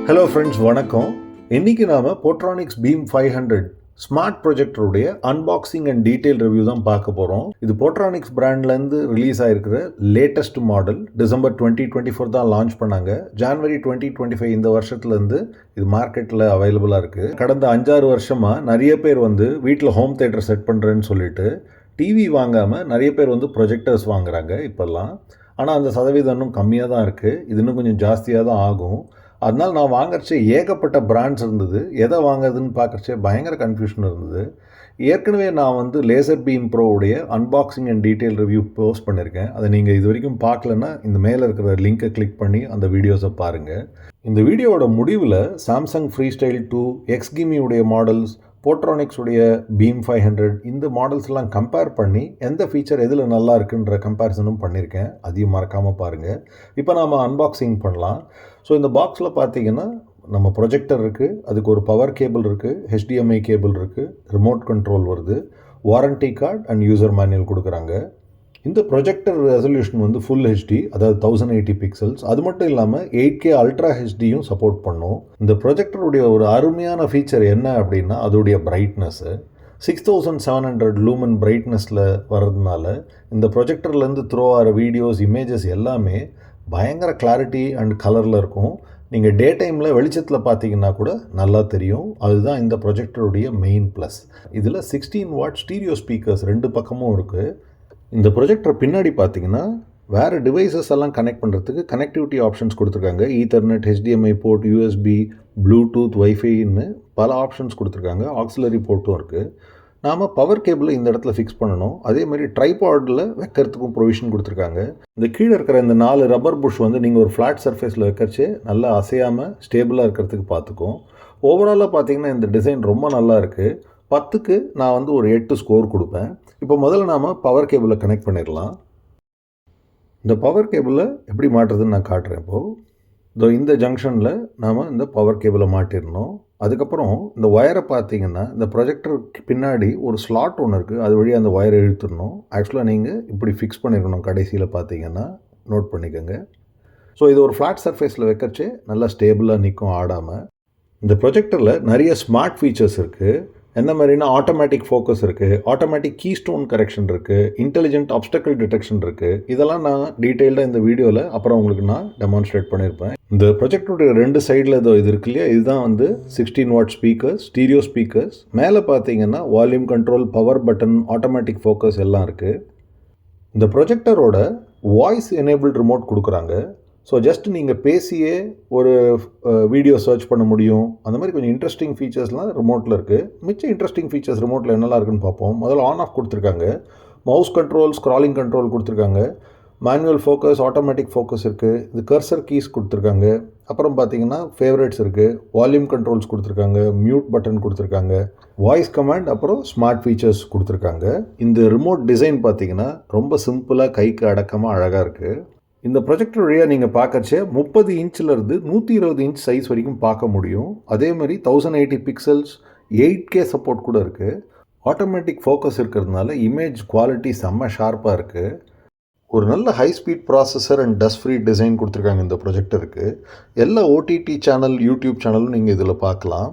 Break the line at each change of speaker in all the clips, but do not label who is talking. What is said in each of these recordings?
Hello friends, வணக்கம். இன்றைக்கி நாம் போட்ரானிக்ஸ் பீம் 500 ஸ்மார்ட் ப்ரொஜெக்டருடைய அன்பாக்சிங் அண்ட் டீட்டெயில் ரிவ்யூ தான் பார்க்க போகிறோம். இது போட்ரானிக்ஸ் பிராண்ட்லேருந்து ரிலீஸ் ஆகிருக்கிற லேட்டஸ்ட் மாடல். டிசம்பர் 2024 தான் லான்ச் பண்ணாங்க. ஜான்வரி 2025 இந்த வருஷத்துலேருந்து இது மார்க்கெட்டில் அவைலபிளாக இருக்குது. கடந்த 5-6 வருஷமாக நிறைய பேர் வீட்டில் ஹோம் தேட்டர் செட் பண்ணுறேன்னு சொல்லிட்டு டிவி வாங்காமல் நிறைய பேர் ப்ரொஜெக்டர்ஸ் வாங்குறாங்க இப்போல்லாம். ஆனால் அந்த சதவீதம் இன்னும் கம்மியாக தான் இருக்குது. இது இன்னும் கொஞ்சம் ஜாஸ்தியாக தான் ஆகும். அதனால் நான் வாங்குறச்சே ஏகப்பட்ட பிராண்ட்ஸ் இருந்தது. எதை வாங்குறதுன்னு பார்க்குறச்சே பயங்கர கன்ஃபியூஷன் இருந்தது. ஏற்கனவே நான் லேசர் பீம் ப்ரோவுடைய unboxing and detail review post பண்ணியிருக்கேன். அதை நீங்கள் இது வரைக்கும் பார்க்கலன்னா இந்த மேலே இருக்கிற லிங்க்கை கிளிக் பண்ணி அந்த வீடியோஸை பாருங்கள். இந்த வீடியோவோட முடிவில் சாம்சங் ஃப்ரீஸ்டைல் 2, எக்ஸ்கிமியுடைய மாடல்ஸ், போட்ரானிக்ஸ் உடைய பீம் 500 இந்த மாடல்ஸ்லாம் கம்பேர் பண்ணி எந்த ஃபீச்சர் எதில் நல்லா இருக்குன்ற கம்பேரிசனும் பண்ணியிருக்கேன். அதையும் மறக்காமல் பாருங்கள். இப்போ நாம் அன்பாக்சிங் பண்ணலாம். ஸோ இந்த பாக்ஸில் பார்த்தீங்கன்னா நம்ம ப்ரொஜெக்டர் இருக்குது, அதுக்கு ஒரு பவர் கேபிள் இருக்குது, HDMI கேபிள் இருக்குது, ரிமோட் கண்ட்ரோல் வருது, warranty card and user manual கொடுக்குறாங்க. இந்த ப்ரொஜெக்டர் ரெசல்யூஷன் ஃபுல் HD, அதாவது 1080 பிக்சல்ஸ். அது மட்டும் இல்லாமல் 8K அல்ட்ரா ஹெச்டியும் சப்போர்ட் பண்ணும். இந்த ப்ரொஜெக்டருடைய ஒரு அருமையான ஃபீச்சர் என்ன அப்படின்னா அதோடைய பிரைட்னஸ்ஸு 6700 லூமன் பிரைட்னஸில் வர்றதுனால இந்த ப்ரொஜெக்டர்லேருந்து த்ரோ ஆகிற வீடியோஸ், இமேஜஸ் எல்லாமே பயங்கர கிளாரிட்டி அண்ட் கலரில் இருக்கும். நீங்கள் டே டைமில் வெளிச்சத்தில் பார்த்தீங்கன்னா கூட நல்லா தெரியும். அதுதான் இந்த ப்ரொஜெக்டருடைய மெயின் ப்ளஸ். இதில் 16 வாட் ஸ்டீரியோ ஸ்பீக்கர்ஸ் 2 பக்கமும் இருக்குது. இந்த ப்ரொஜெக்டர் பின்னாடி பார்த்தீங்கன்னா வேறு டிவைசஸ் எல்லாம் கனெக்ட் பண்ணுறதுக்கு கனெக்டிவிட்டி ஆப்ஷன்ஸ் கொடுத்துருக்காங்க. Ethernet, HDMI port, USB, Bluetooth, வைஃபைன்னு பல ஆப்ஷன்ஸ் கொடுத்துருக்காங்க. ஆக்சிலரி போர்ட்டும் இருக்குது. நாம் பவர் கேபிளை இந்த இடத்துல ஃபிக்ஸ் பண்ணணும். அதே மாதிரி ட்ரைபாடில் வைக்கிறதுக்கும் ப்ரொவிஷன் கொடுத்துருக்காங்க. இந்த கீழே இருக்கிற இந்த 4 ரப்பர் புஷ் நீங்கள் ஒரு ஃப்ளாட் சர்ஃபேஸில் வைக்கிறச்சே நல்லா அசையாமல் ஸ்டேபிளாக இருக்கிறதுக்கு பார்த்துக்கும். ஓவராலாக பார்த்தீங்கன்னா இந்த டிசைன் ரொம்ப நல்லா இருக்குது. 10க்கு நான் ஒரு 8 ஸ்கோர் கொடுப்பேன். இப்போ முதல்ல நாம் பவர் கேபிளை கனெக்ட் பண்ணிடலாம். இந்த பவர் கேபிளை எப்படி மாட்டுறதுன்னு நான் காட்டுறேன். இப்போது இந்த ஜங்ஷனில் நாம் இந்த பவர் கேபிளை மாட்டிடணும். அதுக்கப்புறம் இந்த ஒயரை பார்த்தீங்கன்னா இந்த ப்ரொஜெக்டருக்கு பின்னாடி ஒரு ஸ்லாட் ஒன்று இருக்குது, அது வழியாக அந்த ஒயரை இழுத்துடணும். ஆக்சுவலாக நீங்கள் இப்படி ஃபிக்ஸ் பண்ணிடணும். கடைசியில் பார்த்தீங்கன்னா நோட் பண்ணிக்கோங்க. ஸோ இது ஒரு ஃப்ளாட் சர்ஃபேஸில் வைக்கிறச்சே நல்லா ஸ்டேபிளாக நிற்கும், ஆடாமல். இந்த ப்ரொஜெக்டரில் நிறைய ஸ்மார்ட் ஃபீச்சர்ஸ் இருக்குது. என்ன மாதிரினா ஆட்டோமேட்டிக் ஃபோக்கஸ் இருக்குது, ஆட்டோமேட்டிக் கீஸ்டோன் கரெக்ஷன் இருக்குது, இன்டெலிஜென்ட் ஆப்ஸ்டக்கிள் டிடெக்ஷன் இருக்குது. இதெல்லாம் நான் டீட்டெயில்டாக இந்த வீடியோவில் அப்புறம் உங்களுக்கு நான் டெமான்ஸ்ட்ரேட் பண்ணியிருப்பேன். இந்த ப்ரொஜெக்டருடைய 2 சைடில் இது இருக்கு இல்லையா, இதுதான் 16 வாட் ஸ்பீக்கர்ஸ், ஸ்டீரியோ ஸ்பீக்கர்ஸ். மேலே பார்த்தீங்கன்னா volume control, power button, automatic focus எல்லாம் இருக்குது. இந்த ப்ரொஜெக்டரோட வாய்ஸ் எனேபிள்ட் ரிமோட் கொடுக்குறாங்க. ஸோ ஜஸ்ட் நீங்கள் பேசியே ஒரு வீடியோ சர்ச் பண்ண முடியும். அந்த மாதிரி கொஞ்சம் இன்ட்ரெஸ்டிங் ஃபீச்சர்ஸ்லாம் ரிமோட்டில் இருக்குது. மிச்சம் இன்ட்ரெஸ்டிங் ஃபீச்சர்ஸ் ரிமோட்டில் என்னெல்லாம் இருக்குன்னு பார்ப்போம். முதல்ல ஆன் ஆஃப் கொடுத்துருக்காங்க, மவுஸ் கண்ட்ரோல், ஸ்க்ராலிங் கண்ட்ரோல் கொடுத்துருக்காங்க, மேனுவல் ஃபோக்கஸ், ஆட்டோமேட்டிக் ஃபோக்கஸ் இருக்குது, இது கர்சர் கீஸ் கொடுத்துருக்காங்க. அப்புறம் பார்த்தீங்கன்னா ஃபேவரேட்ஸ் இருக்குது, வால்யூம் கண்ட்ரோல்ஸ் கொடுத்துருக்காங்க, மியூட் பட்டன் கொடுத்துருக்காங்க, வாய்ஸ் கமாண்ட், அப்புறம் ஸ்மார்ட் ஃபீச்சர்ஸ் கொடுத்துருக்காங்க. இந்த ரிமோட் டிசைன் பார்த்தீங்கன்னா ரொம்ப சிம்பிளாக, கைக்கு அடக்கமாக அழகாக இருக்குது. இந்த ப்ரொஜெக்டர் வழியாக நீங்கள் பார்க்கறச்சே 30 இன்ச்சிலேருந்து 120 இன்ச் சைஸ் வரைக்கும் பார்க்க முடியும். அதே மாதிரி 1080 பிக்சல்ஸ், 8K சப்போர்ட் கூட இருக்குது. ஆட்டோமேட்டிக் ஃபோக்கஸ் இருக்கிறதுனால இமேஜ் குவாலிட்டி செம்ம ஷார்ப்பாக இருக்குது. ஒரு நல்ல high speed processor and dust free design கொடுத்துருக்காங்க இந்த ப்ரொஜெக்டருக்கு. எல்லா OTT சேனல், யூடியூப் சேனலும் நீங்கள் இதில் பார்க்கலாம்.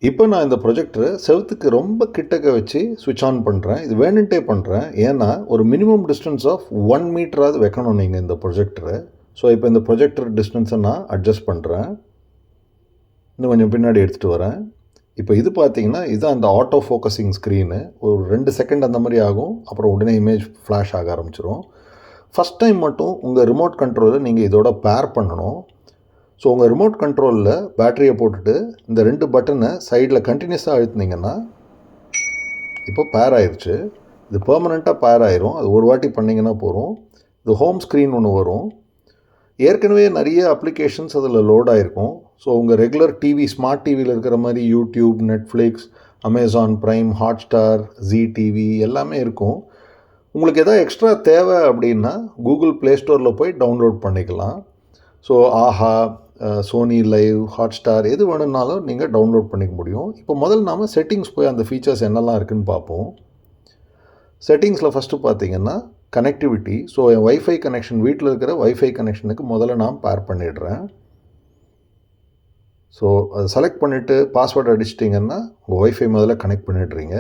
இப்போ நான் இந்த ப்ரொஜெக்டரை செவுத்துக்கு ரொம்ப கிட்டக்க வச்சு சுவிட்ச் ஆன் பண்ணுறேன். இது வேணுன்ட்டே பண்ணுறேன். ஏன்னா ஒரு மினிமம் டிஸ்டன்ஸ் ஆஃப் 1 மீட்டராவது வைக்கணும் நீங்கள் இந்த ப்ரொஜெக்டரை. ஸோ இப்போ இந்த ப்ரொஜெக்டர் டிஸ்டன்ஸை நான் அட்ஜஸ்ட் பண்ணுறேன். இன்னும் கொஞ்சம் பின்னாடி எடுத்துகிட்டு வரேன். இப்போ இது பார்த்தீங்கன்னா இதுதான் அந்த ஆட்டோ ஃபோக்கஸிங் ஸ்க்ரீனு. ஒரு 2 செகண்ட் அந்த மாதிரி ஆகும், அப்புறம் உடனே இமேஜ் ஃப்ளாஷ் ஆக ஆரம்பிச்சிடும். ஃபஸ்ட் டைம் மட்டும் உங்கள் ரிமோட் கண்ட்ரோலை நீங்கள் இதோட பேர் பண்ணணும். ஸோ உங்கள் ரிமோட் கண்ட்ரோலில் பேட்டரியை போட்டுட்டு இந்த 2 பட்டனை சைடில் கண்டினியூஸாக அழுத்துனீங்கன்னா இப்போ பேர் ஆயிடுச்சு. இது பெர்மனெண்ட்டாக பேர் ஆயிரும். அது ஒரு வாட்டி பண்ணிங்கன்னா போகிறோம். இது ஹோம் ஸ்க்ரீன் ஒன்று வரும். ஏற்கனவே நிறைய அப்ளிகேஷன்ஸ் அதில் லோட் ஆகிருக்கும். ஸோ உங்கள் ரெகுலர் டிவி, ஸ்மார்ட் டிவியில் இருக்கிற மாதிரி YouTube, Netflix, Amazon Prime, Hotstar, Zee TV எல்லாமே இருக்கும். உங்களுக்கு எதாவது எக்ஸ்ட்ரா தேவை அப்படின்னா கூகுள் ப்ளே ஸ்டோரில் போய் டவுன்லோட் பண்ணிக்கலாம். ஸோ ஆஹா, சோனி லைவ், ஹாட்ஸ்டார் எது வேணும்னாலும் நீங்கள் டவுன்லோட் பண்ணிக்க முடியும். இப்போ முதல்ல நாம் செட்டிங்ஸ் போய் அந்த ஃபீச்சர்ஸ் என்னெல்லாம் இருக்குதுன்னு பார்ப்போம். செட்டிங்ஸில் ஃபஸ்ட்டு பார்த்தீங்கன்னா கனெக்டிவிட்டி. ஸோ என் வைஃபை கனெக்ஷன், வீட்டில் இருக்கிற வைஃபை கனெக்ஷனுக்கு முதல்ல நான் பேர் பண்ணிடுறேன். ஸோ அதை செலக்ட் பண்ணிவிட்டு பாஸ்வேர்டு அடிச்சிட்டிங்கன்னா உங்கள் ஒய்ஃபை முதல்ல கனெக்ட் பண்ணிடுறீங்க.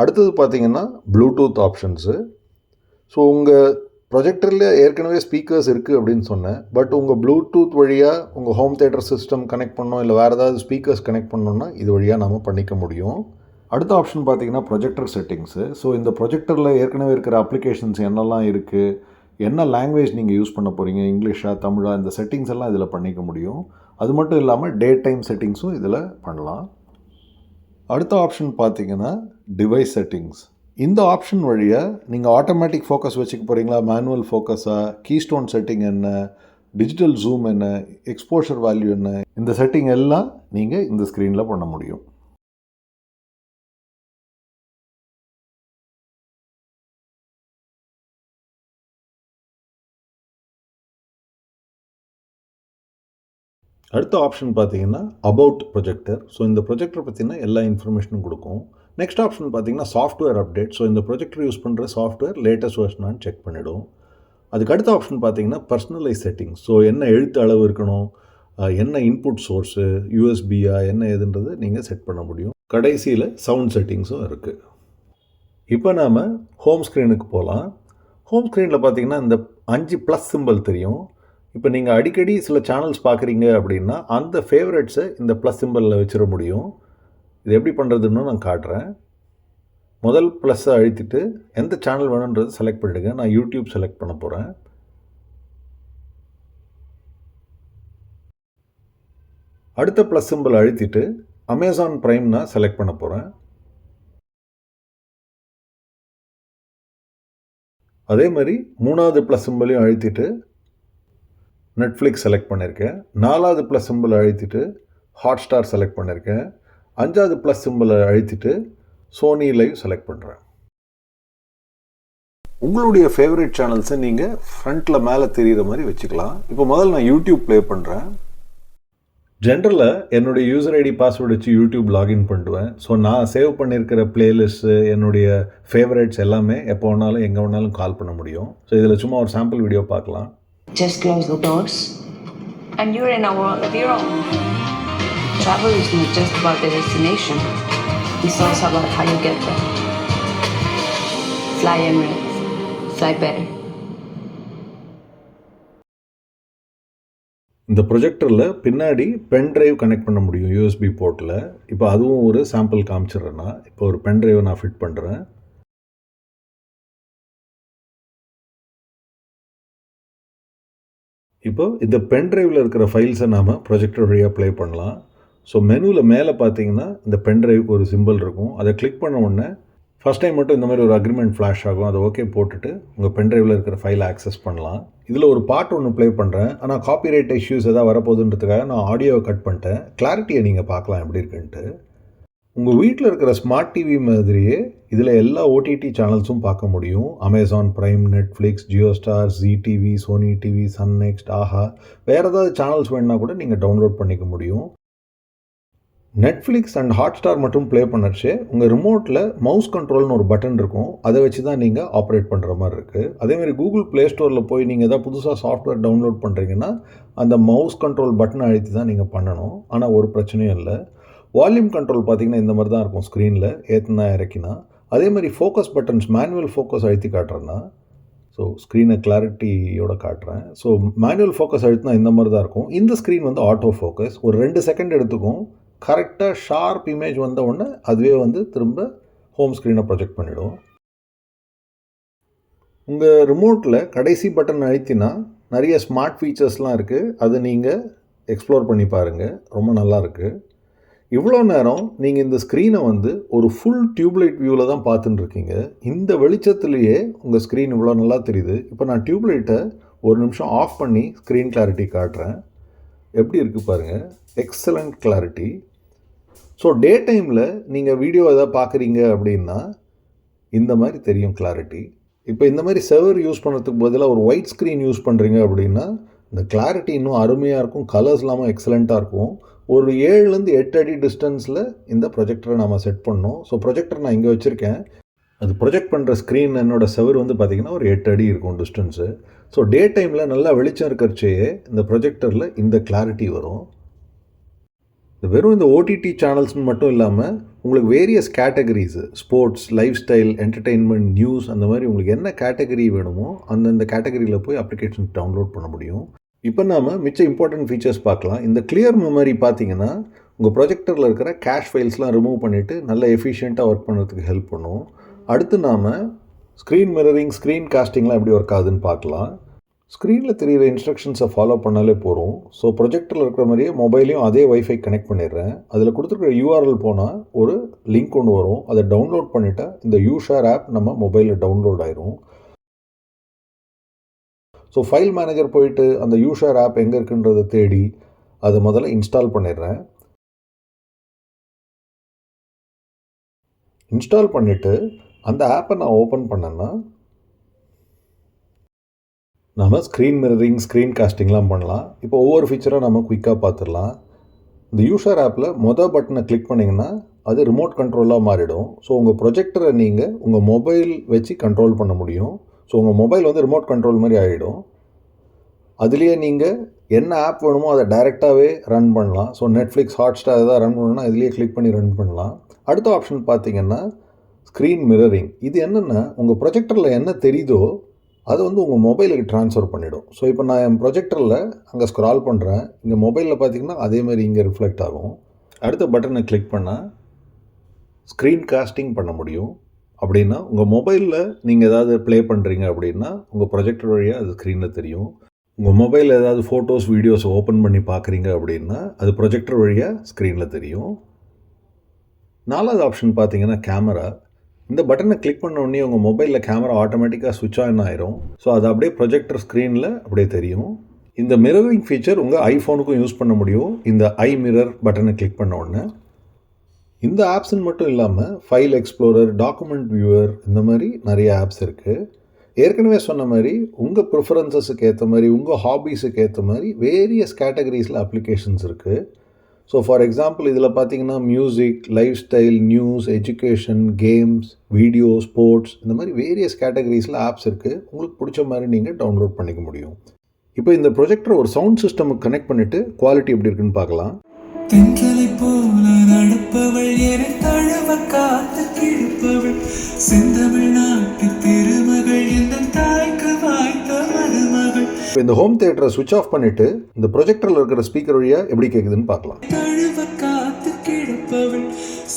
அடுத்தது பார்த்தீங்கன்னா ப்ளூடூத் ஆப்ஷன்ஸு. ஸோ உங்கள் ப்ரொஜெக்டரில் ஏற்கனவே ஸ்பீக்கர்ஸ் இருக்குது அப்படின்னு சொன்னேன். பட் உங்கள் ப்ளூடூத் வழியாக உங்கள் ஹோம் தியேட்டர் சிஸ்டம் கனெக்ட் பண்ணோம், இல்லை வேறு ஏதாவது ஸ்பீக்கர்ஸ் கனெக்ட் பண்ணோன்னா இது வழியாக நம்ம பண்ணிக்க முடியும். அடுத்த ஆப்ஷன் பார்த்தீங்கன்னா ப்ரொஜெக்டர் செட்டிங்ஸு. ஸோ இந்த ப்ரொஜெக்டரில் ஏற்கனவே இருக்கிற அப்ளிகேஷன்ஸ் என்னெல்லாம் இருக்குது, என்ன லாங்குவேஜ் நீங்கள் யூஸ் பண்ண போகிறீங்க, இங்கிலீஷா தமிழா, இந்த செட்டிங்ஸ் எல்லாம் இதில் பண்ணிக்க முடியும். அது மட்டும் இல்லாமல் டே டைம் செட்டிங்ஸும் இதில் பண்ணலாம். அடுத்த ஆப்ஷன் பார்த்தீங்கன்னா டிவைஸ் செட்டிங்ஸ். இந்த ஆப்ஷன் வழியாக நீங்கள் ஆட்டோமேட்டிக் ஃபோக்கஸ் வச்சுக்க போகிறீங்களா, மேனுவல் ஃபோக்கஸாக, கீஸ்டோன் செட்டிங் என்ன, டிஜிட்டல் ஜூம் என்ன, எக்ஸ்போஷர் வேல்யூ என்ன, இந்த செட்டிங் எல்லாம் நீங்கள் இந்த ஸ்க்ரீனில் பண்ண முடியும். அடுத்த ஆப்ஷன் பார்த்தீங்கன்னா அபவுட் ப்ரொஜெக்டர். ஸோ இந்த ப்ரொஜெக்டர் பற்றின எல்லா இன்ஃபர்மேஷனும் கொடுக்கும். நெக்ஸ்ட் ஆப்ஷன் பார்த்தீங்கன்னா சாஃப்ட்வேர் அப்டேட். ஸோ இந்த ப்ரொஜெக்டர் யூஸ் பண்ணுற சாஃப்ட்வேர் லேட்டஸ்ட் வெர்ஷனான்னு செக் பண்ணிவிடும். அதுக்கு அடுத்த ஆப்ஷன் பார்த்தீங்கன்னா பர்சனலைஸ் செட்டிங்ஸ். ஸோ என்ன எழுத்து அளவு இருக்கணும், என்ன இன்புட் சோர்ஸு, யூஎஸ்பியா என்ன ஏதுன்றது நீங்கள் செட் பண்ண முடியும். கடைசியில் சவுண்ட் செட்டிங்ஸும் இருக்குது. இப்போ நாம் ஹோம் ஸ்க்ரீனுக்கு போகலாம். ஹோம் ஸ்க்ரீனில் பார்த்தீங்கன்னா இந்த 5 ப்ளஸ் சிம்பிள் தெரியும். இப்போ நீங்கள் அடிக்கடி சில சேனல்ஸ் பார்க்குறீங்க அப்படின்னா அந்த ஃபேவரட்ஸை இந்த ப்ளஸ் சிம்பிளில் வச்சிட முடியும். இது எப்படி பண்ணுறதுன்னு நான் காட்டுறேன். முதல் ப்ளஸ்ஸை அழுத்திட்டு எந்த சேனல் வேணுன்றது செலக்ட் பண்ணிவிடுங்க. நான் யூடியூப் செலக்ட் பண்ண போகிறேன். அடுத்த ப்ளஸ் சிம்பிள் அழுத்திட்டு அமேசான் ப்ரைம் நான் செலக்ட் பண்ண போகிறேன். அதே மாதிரி 3வது ப்ளஸ் சிம்பிளையும் அழுத்திட்டு நெட்ஃப்ளிக்ஸ் செலக்ட் பண்ணியிருக்கேன். 4வது ப்ளஸ் சிம்பிளை அழுத்திட்டு ஹாட்ஸ்டார் செலக்ட் பண்ணியிருக்கேன். 5வது ப்ளஸ் சிம்பிளை அழுத்திட்டு சோனி லைவ் செலக்ட் பண்ணுறேன். உங்களுடைய ஃபேவரட் சேனல்ஸை நீங்கள் ஃப்ரண்ட்டில் மேலே தெரிகிற மாதிரி வச்சுக்கலாம். இப்போ முதல்ல நான் யூடியூப் ப்ளே பண்ணுறேன். ஜென்ரலாக என்னுடைய யூசர் ஐடி பாஸ்வேர்டு வச்சு யூடியூப் லாகின் பண்ணுவேன். ஸோ நான் சேவ் பண்ணியிருக்கிற பிளேலிஸ்ட்டு, என்னுடைய ஃபேவரட்ஸ் எல்லாமே எப்போ வேணாலும் எங்கே வேணாலும் கால் பண்ண முடியும். ஸோ இதில் சும்மா ஒரு சாம்பிள் வீடியோ பார்க்கலாம்.
Just close the doors and you're in a world of your own. Travel is not just about the destination, it's also about how you get there. Fly Emirates, fly better.
இந்த ப்ரொஜெக்டரில் பின்னாடி pen drive connect பண்ண முடியும் USB போர்ட்டில். இப்போ அதுவும் ஒரு sample காமிச்சிட்றேன்னா, இப்போ ஒரு பென் ட்ரைவை நான் ஃபிட் பண்ணுறேன். இப்போ இந்த பென் ட்ரைவில் இருக்கிற ஃபைல்ஸை நாம் ப்ரொஜெக்டர் வழியாக ப்ளே பண்ணலாம். ஸோ மெனுவில் மேலே பார்த்தீங்கன்னா இந்த பென் ட்ரைவுக்கு ஒரு சிம்பிள் இருக்கும். அதை கிளிக் பண்ண உடனே ஃபஸ்ட் டைம் மட்டும் இந்த மாதிரி ஒரு அக்ரிமெண்ட் ஃப்ளாஷ் ஆகும். அதை ஓகே போட்டுட்டு உங்கள் பென் ட்ரைவில் இருக்கிற ஃபைலை ஆக்சஸ் பண்ணலாம். இதில் ஒரு பாட்டு ஒன்று ப்ளே பண்ணுறேன். ஆனால் காப்பிரைட் இஷ்யூஸ் எதாவது வரப்போகுதுன்றதுக்காக நான் ஆடியோவை கட் பண்ணிட்டேன். கிளாரிட்டியை நீங்கள் பார்க்கலாம் எப்படி இருக்குன்ட்டு. உங்கள் வீட்டில் இருக்கிற ஸ்மார்ட் டிவி மாதிரியே இதில் எல்லா ஓடிடி சேனல்ஸும் பார்க்க முடியும். Amazon Prime, Netflix, Jio Star, Zee TV, Sony TV, Sun Next, Aha, வேறு ஏதாவது சேனல்ஸ் வேணுன்னா கூட நீங்கள் டவுன்லோட் பண்ணிக்க முடியும். நெட்ஃப்ளிக்ஸ் அண்ட் ஹாட்ஸ்டார் மட்டும் ப்ளே பண்ணச்சு உங்கள் ரிமோட்டில் மவுஸ் கண்ட்ரோல்னு ஒரு பட்டன் இருக்கும். அதை வச்சு தான் நீங்கள் ஆப்ரேட் பண்ணுற மாதிரி இருக்குது. அதேமாதிரி கூகுள் ப்ளே ஸ்டோரில் போய் நீங்கள் எதாவது புதுசாக சாஃப்ட்வேர் டவுன்லோட் பண்ணுறீங்கன்னா அந்த மவுஸ் கண்ட்ரோல் பட்டனை அழுத்தி தான் நீங்கள் பண்ணணும். ஆனால் ஒரு பிரச்சனையும் இல்லை. வால்யூம் கண்ட்ரோல் பார்த்திங்கன்னா இந்த மாதிரி தான் இருக்கும் ஸ்க்ரீனில், ஏற்றினா இறக்கினா. அதே மாதிரி ஃபோக்கஸ் பட்டன்ஸ், மேனுவல் ஃபோக்கஸ் அழுத்தி காட்டுறேன்னா, ஸோ ஸ்க்ரீனை கிளாரிட்டியோட காட்டுறேன். ஸோ மேனுவல் ஃபோக்கஸ் அழுத்தினா இந்த மாதிரி தான் இருக்கும். இந்த ஸ்க்ரீன் வந்து ஆட்டோ ஃபோக்கஸ், ஒரு 2 செகண்ட் எடுத்துக்கும். கரெக்டாக ஷார்ப் இமேஜ் வந்த உடனே அதுவே வந்து திரும்ப ஹோம் ஸ்க்ரீனை ப்ரொஜெக்ட் பண்ணிவிடும். உங்கள் ரிமோட்டில் கடைசி பட்டன் அழுத்தினா நிறைய ஸ்மார்ட் ஃபீச்சர்ஸ்லாம் இருக்குது. அதை நீங்கள் எக்ஸ்ப்ளோர் பண்ணி பாருங்கள், ரொம்ப நல்லாயிருக்கு. இவ்வளோ நேரம் நீங்கள் இந்த ஸ்க்ரீனை வந்து ஒரு ஃபுல் டியூப்லைட் வியூவில் தான் பார்த்துட்டுருக்கீங்க. இந்த வெளிச்சத்துலேயே உங்கள் ஸ்க்ரீன் இவ்வளோ நல்லா தெரியுது. இப்போ நான் டியூப்லைட்டை ஒரு நிமிஷம் ஆஃப் பண்ணி ஸ்க்ரீன் கிளாரிட்டி காட்டுறேன். எப்படி இருக்குது பாருங்கள், எக்ஸலண்ட் கிளாரிட்டி. ஸோ டே டைமில் நீங்கள் வீடியோ எதாவது பார்க்குறீங்க அப்படின்னா இந்த மாதிரி தெரியும் கிளாரிட்டி. இப்போ இந்த மாதிரி செவர் யூஸ் பண்ணுறதுக்கு பதிலாக ஒரு ஒயிட் ஸ்க்ரீன் யூஸ் பண்ணுறீங்க அப்படின்னா இந்த கிளாரிட்டி இன்னும் அருமையாக இருக்கும், கலர்ஸ் இல்லாமல் எக்ஸலண்ட்டாக இருக்கும். ஒரு 7லேருந்து 8 அடி டிஸ்டன்ஸில் இந்த ப்ரொஜெக்டரை நம்ம செட் பண்ணோம். ஸோ ப்ரொஜெக்டர் நான் இங்கே வச்சுருக்கேன். அது ப்ரொஜெக்ட் பண்ணுற ஸ்க்ரீன் என்னோட செவர் வந்து பார்த்திங்கன்னா ஒரு 8 அடி இருக்கும் டிஸ்டன்ஸு. ஸோ டே டைமில் நல்லா வெளிச்சம் இருக்கிறச்சேயே இந்த ப்ரொஜெக்டரில் இந்த கிளாரிட்டி வரும். வெறும் இந்த ஓடிடி சேனல்ஸ்னு மட்டும் இல்லாமல் உங்களுக்கு various categories sports, life style, entertainment, news அந்த மாதிரி உங்களுக்கு என்ன கேட்டகரி வேணுமோ அந்தந்த கேட்டகரியில் போய் அப்ளிகேஷன்ஸ் டவுன்லோட் பண்ண முடியும். இப்போ நாம் மிச்ச இம்பார்ட்டன்ட் ஃபீச்சர்ஸ் பார்க்கலாம். இந்த கிளியர் மெமரி பார்த்தீங்கன்னா உங்கள் ப்ரொஜெக்டரில் இருக்கிற கேஷ் ஃபைல்ஸ்லாம் ரிமூவ் பண்ணிவிட்டு நல்ல எஃபிஷியண்ட்டாக ஒர்க் பண்ணுறதுக்கு ஹெல்ப் பண்ணும். அடுத்து நாம் ஸ்க்ரீன் மிரரிங், ஸ்க்ரீன் காஸ்டிங்லாம் எப்படி ஒர்க் ஆகுதுன்னு பார்க்கலாம். ஸ்க்ரீனில் தெரிகிற இன்ஸ்ட்ரக்ஷன்ஸை ஃபாலோ பண்ணாலே போகிறோம். ஸோ ப்ரொஜெக்டரில் இருக்கிற மாதிரியே மொபைலையும் அதே வைஃபை கனெக்ட் பண்ணிடுறேன். அதில் கொடுத்துருக்குற யூஆர்எல் போனால் ஒரு லிங்க் ஒன்று வரும். அதை டவுன்லோட் பண்ணிவிட்டால் இந்த யூஷேர் ஆப் நம்ம மொபைலில் டவுன்லோட் ஆயிரும். ஸோ ஃபைல் மேனேஜர் போயிட்டு அந்த யூஷேர் ஆப் எங்கே இருக்குன்றதை தேடி அதை முதல்ல இன்ஸ்டால் பண்ணிடுறேன். இன்ஸ்டால் பண்ணிவிட்டு அந்த ஆப்பை நான் ஓப்பன் பண்ணேன்னா நம்ம ஸ்க்ரீன் மிரரிங், ஸ்க்ரீன் காஸ்டிங்லாம் பண்ணலாம். இப்போ ஒவ்வொரு ஃபீச்சராக நம்ம குயிக்காக பார்த்துடலாம். இந்த யூஷர் ஆப்பில் பட்டனை கிளிக் பண்ணிங்கன்னா அது ரிமோட் கண்ட்ரோலாக மாறிடும். ஸோ உங்கள் ப்ரொஜெக்டரை நீங்கள் உங்கள் மொபைல் வச்சு கண்ட்ரோல் பண்ண முடியும். ஸோ உங்கள் மொபைல் வந்து ரிமோட் கண்ட்ரோல் மாதிரி ஆகிடும். அதுலேயே நீங்கள் என்ன ஆப் வேணுமோ அதை டைரெக்டாகவே ரன் பண்ணலாம். ஸோ நெட்ஃப்ளிக்ஸ், ஹாட்ஸ்டார் எதாவது ரன் பண்ணணும்னா இதுலேயே கிளிக் பண்ணி ரன் பண்ணலாம். அடுத்த ஆப்ஷன் பார்த்தீங்கன்னா ஸ்க்ரீன் மிரரிங். இது என்னென்னா உங்கள் ப்ரொஜெக்டரில் என்ன தெரியுதோ அது வந்து உங்கள் மொபைலுக்கு ட்ரான்ஸ்ஃபர் பண்ணிவிடும். ஸோ இப்போ நான் என் ப்ரொஜெக்டரில் அங்கே ஸ்க்ரால் பண்ணுறேன். இங்கே மொபைலில் பார்த்தீங்கன்னா அதேமாதிரி இங்கே ரிஃப்ளெக்ட் ஆகும். அடுத்த பட்டனை கிளிக் பண்ணால் ஸ்க்ரீன் காஸ்டிங் பண்ண முடியும். அப்படின்னா உங்கள் மொபைலில் நீங்கள் ஏதாவது ப்ளே பண்ணுறீங்க அப்படின்னா உங்கள் ப்ரொஜெக்டர் வழியாக அது ஸ்க்ரீனில் தெரியும். உங்கள் மொபைலில் ஏதாவது ஃபோட்டோஸ், வீடியோஸ் ஓப்பன் பண்ணி பார்க்குறீங்க அப்படின்னா அது ப்ரொஜெக்டர் வழியாக ஸ்க்ரீனில் தெரியும். 4வது ஆப்ஷன் பார்த்தீங்கன்னா கேமரா. இந்த பட்டனை கிளிக் பண்ண உடனே உங்கள் மொபைலில் கேமரா ஆட்டோமேட்டிக்காக சுவிட்ச் ஆன் ஆயிரும். ஸோ அது அப்படியே ப்ரொஜெக்டர் ஸ்க்ரீனில் அப்படியே தெரியும். இந்த மிரரிங் ஃபீச்சர் உங்கள் ஐஃபோனுக்கும் யூஸ் பண்ண முடியும். இந்த ஐ மிரர் பட்டனை கிளிக் பண்ண உடனே இந்த ஆப்ஸ்ன்னு மட்டும் இல்லாமல் ஃபைல் எக்ஸ்ப்ளோரர், டாக்குமெண்ட் வியூவர், இந்த மாதிரி நிறைய ஆப்ஸ் இருக்குது. ஏற்கனவே சொன்ன மாதிரி உங்கள் ப்ரிஃபரன்சஸுக்கு ஏற்ற மாதிரி, உங்கள் ஹாபீஸுக்கு ஏற்ற மாதிரி வேரியஸ் கேட்டகரிஸில் அப்ளிகேஷன்ஸ் இருக்குது. ஸோ ஃபார் எக்ஸாம்பிள் இதில் பார்த்தீங்கன்னா music, life style, news, education, games, video, sports, இந்த மாதிரி வேரியஸ் கேட்டகரிஸில் ஆப்ஸ் இருக்குது. உங்களுக்கு பிடிச்ச மாதிரி நீங்கள் டவுன்லோட் பண்ணிக்க முடியும். இப்போ இந்த ப்ரொஜெக்டரை ஒரு சவுண்ட் சிஸ்டமுக்கு கனெக்ட் பண்ணிவிட்டு குவாலிட்டி எப்படி இருக்குன்னு பார்க்கலாம்.
தென்றலை போல நடப்பவள் என தழுவ காத்து கிழப்பவள் செந்தமிழ்நாட்டு திருமகள் எந்த தாய்க்கு வாய்த்த மருமகள்.
இப்போ இந்த ஹோம் தியேட்டரை சுவிட்ச் ஆஃப் பண்ணிவிட்டு இந்த ப்ரொஜெக்டரில் இருக்கிற ஸ்பீக்கர் வழியாக எப்படி கேட்குதுன்னு பார்க்கலாம்.
தழுவ காத்து கிழப்பவள்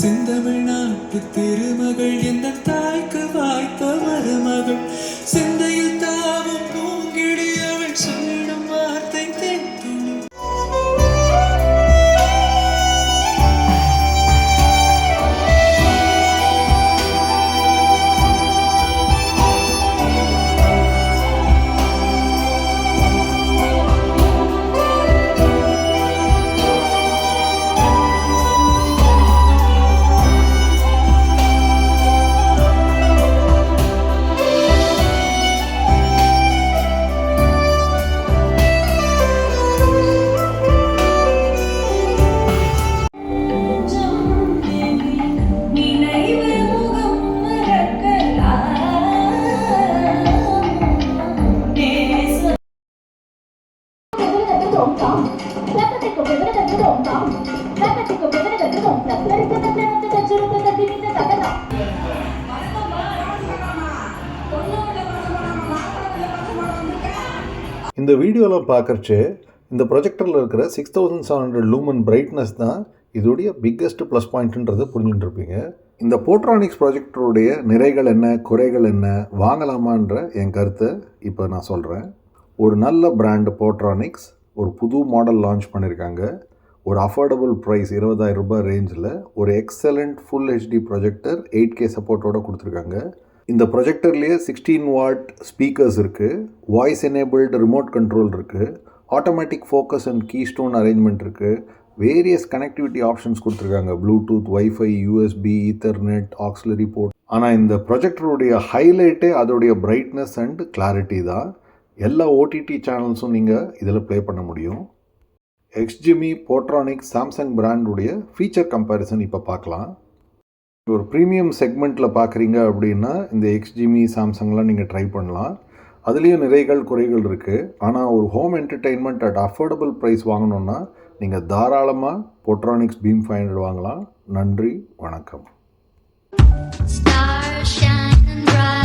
செந்தமிழ்நாட்டு திருமகள் எந்த தாய்க்கு வாய்த்த மருமகள் செந்தையில் தாவும் பூங்கிடி அவள் சொல்லிடும் வார்த்தை தென்துணி.
இந்த வீடியோவில் பார்க்குறச்சு இந்த ப்ரொஜெக்டரில் இருக்கிற 6700 லூமன் பிரைட்னஸ் தான் இதோடைய பிக்கெஸ்ட் ப்ளஸ் பாயிண்ட்டுன்றதை புரிஞ்சுட்டு இருப்பீங்க. இந்த போட்ரானிக்ஸ் ப்ராஜெக்டருடைய நிறைகள் என்ன, குறைகள் என்ன, வாங்கலாமான்ற என் கருத்தை இப்போ நான் சொல்கிறேன். ஒரு நல்ல பிராண்டு போட்ரானிக்ஸ் ஒரு புது மாடல் லான்ச் பண்ணியிருக்காங்க. ஒரு அஃபோர்டபுள் ப்ரைஸ் 20,000 ரூபாய் ரேஞ்சில் ஒரு excellent full HD projector 8K சப்போர்ட்டோடு கொடுத்துருக்காங்க. இந்த ப்ரொஜெக்டர்லேயே 16 வாட் ஸ்பீக்கர்ஸ் இருக்குது, வாய்ஸ் எனேபிள்டு ரிமோட் கண்ட்ரோல் இருக்குது, automatic focus and keystone arrangement இருக்குது, வேரியஸ் கனெக்டிவிட்டி ஆப்ஷன்ஸ் கொடுத்துருக்காங்க, Bluetooth, WiFi, USB, Ethernet, auxiliary port. ஆனால் இந்த ப்ரொஜெக்டருடைய ஹைலைட்டே அதோடைய பிரைட்னஸ் அண்ட் கிளாரிட்டி தான். எல்லா ஓடிடி சேனல்ஸும் நீங்கள் இதில் ப்ளே பண்ண முடியும். எக்ஸ்ஜிமி, போட்ரானிக்ஸ், சாம்சங் பிராண்டுடைய ஃபீச்சர் கம்பேரிசன் இப்போ பார்க்கலாம். ஒரு ப்ரீமியம் செக்மெண்ட்டில் பார்க்குறீங்க அப்படின்னா இந்த எக்ஸ்ஜிமி சாம்சங்லாம் நீங்கள் ட்ரை பண்ணலாம். அதுலேயும் நிறைகள் குறைகள் இருக்குது. ஆனால் ஒரு home entertainment at affordable price வாங்கணுன்னா நீங்கள் தாராளமாக போட்ரானிக்ஸ் பீம் 500 வாங்கலாம். நன்றி, வணக்கம்.
Stars shining bright.